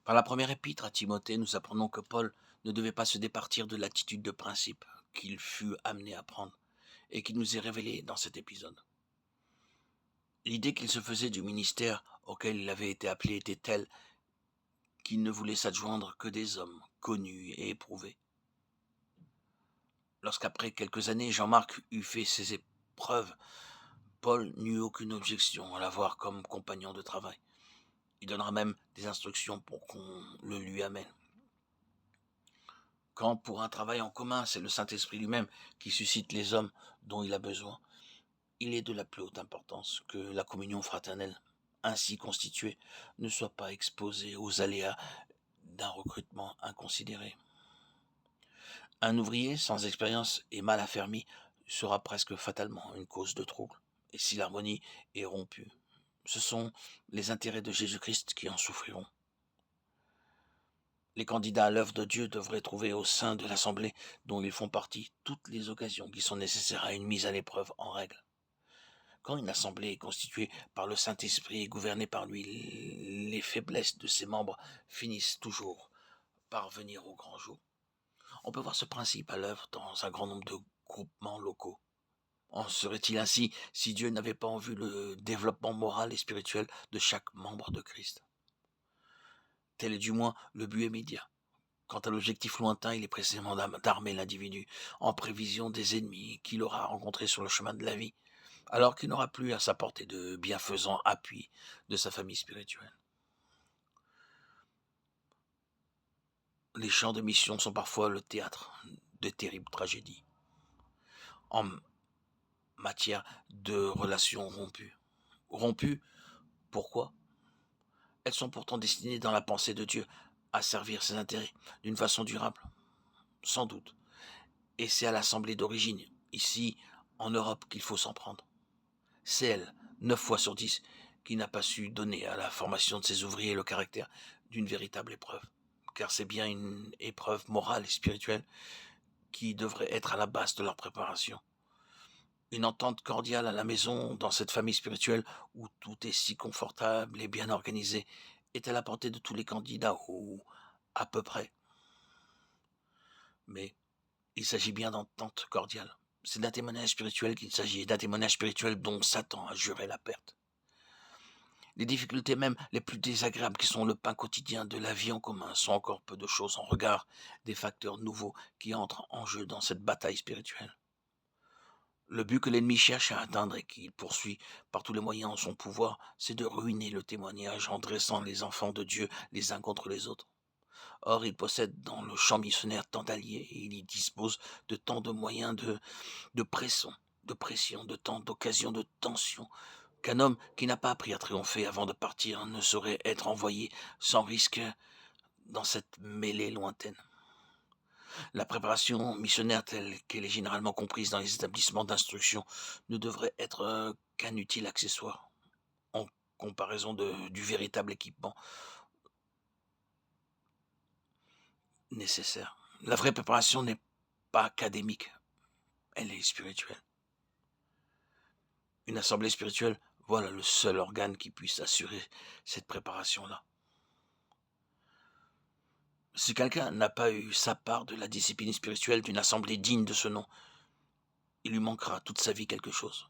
Par la première épître à Timothée, nous apprenons que Paul ne devait pas se départir de l'attitude de principe qu'il fut amené à prendre et qui nous est révélée dans cet épisode. L'idée qu'il se faisait du ministère auquel il avait été appelé était telle qu'il ne voulait s'adjoindre que des hommes connus et éprouvés. Lorsqu'après quelques années, Jean-Marc eut fait ses épreuves, Paul n'eut aucune objection à l'avoir comme compagnon de travail. Il donnera même des instructions pour qu'on le lui amène. Quand pour un travail en commun, c'est le Saint-Esprit lui-même qui suscite les hommes dont il a besoin, il est de la plus haute importance que la communion fraternelle, ainsi constituée, ne soit pas exposée aux aléas d'un recrutement inconsidéré. Un ouvrier sans expérience et mal affermi sera presque fatalement une cause de trouble. Et si l'harmonie est rompue, ce sont les intérêts de Jésus-Christ qui en souffriront. Les candidats à l'œuvre de Dieu devraient trouver au sein de l'Assemblée dont ils font partie toutes les occasions qui sont nécessaires à une mise à l'épreuve en règle. Quand une assemblée est constituée par le Saint-Esprit et gouvernée par lui, les faiblesses de ses membres finissent toujours par venir au grand jour. On peut voir ce principe à l'œuvre dans un grand nombre de groupements locaux. En serait-il ainsi si Dieu n'avait pas en vue le développement moral et spirituel de chaque membre de Christ? Tel est du moins le but immédiat. Quant à l'objectif lointain, il est précisément d'armer l'individu en prévision des ennemis qu'il aura rencontrés sur le chemin de la vie, alors qu'il n'aura plus à s'apporter de bienfaisants appuis de sa famille spirituelle. Les champs de mission sont parfois le théâtre de terribles tragédies en matière de relations rompues. Rompues, pourquoi? Elles sont pourtant destinées dans la pensée de Dieu à servir ses intérêts d'une façon durable, sans doute. Et c'est à l'Assemblée d'origine, ici en Europe, qu'il faut s'en prendre. C'est elle, 9 fois sur 10, qui n'a pas su donner à la formation de ses ouvriers le caractère d'une véritable épreuve. Car c'est bien une épreuve morale et spirituelle qui devrait être à la base de leur préparation. Une entente cordiale à la maison, dans cette famille spirituelle où tout est si confortable et bien organisé, est à la portée de tous les candidats, ou à peu près. Mais il s'agit bien d'entente cordiale. C'est d'un témoignage spirituel qu'il s'agit, et d'un témoignage spirituel dont Satan a juré la perte. Les difficultés même les plus désagréables qui sont le pain quotidien de la vie en commun sont encore peu de choses en regard des facteurs nouveaux qui entrent en jeu dans cette bataille spirituelle. Le but que l'ennemi cherche à atteindre et qu'il poursuit par tous les moyens en son pouvoir, c'est de ruiner le témoignage en dressant les enfants de Dieu les uns contre les autres. Or, il possède dans le champ missionnaire tant d'alliés et il y dispose de tant de moyens de pression, de tant d'occasions de tension, qu'un homme qui n'a pas appris à triompher avant de partir ne saurait être envoyé sans risque dans cette mêlée lointaine. La préparation missionnaire telle qu'elle est généralement comprise dans les établissements d'instruction ne devrait être qu'un utile accessoire en comparaison du véritable équipement nécessaire. La vraie préparation n'est pas académique, elle est spirituelle. Une assemblée spirituelle, voilà le seul organe qui puisse assurer cette préparation-là. Si quelqu'un n'a pas eu sa part de la discipline spirituelle d'une assemblée digne de ce nom, il lui manquera toute sa vie quelque chose.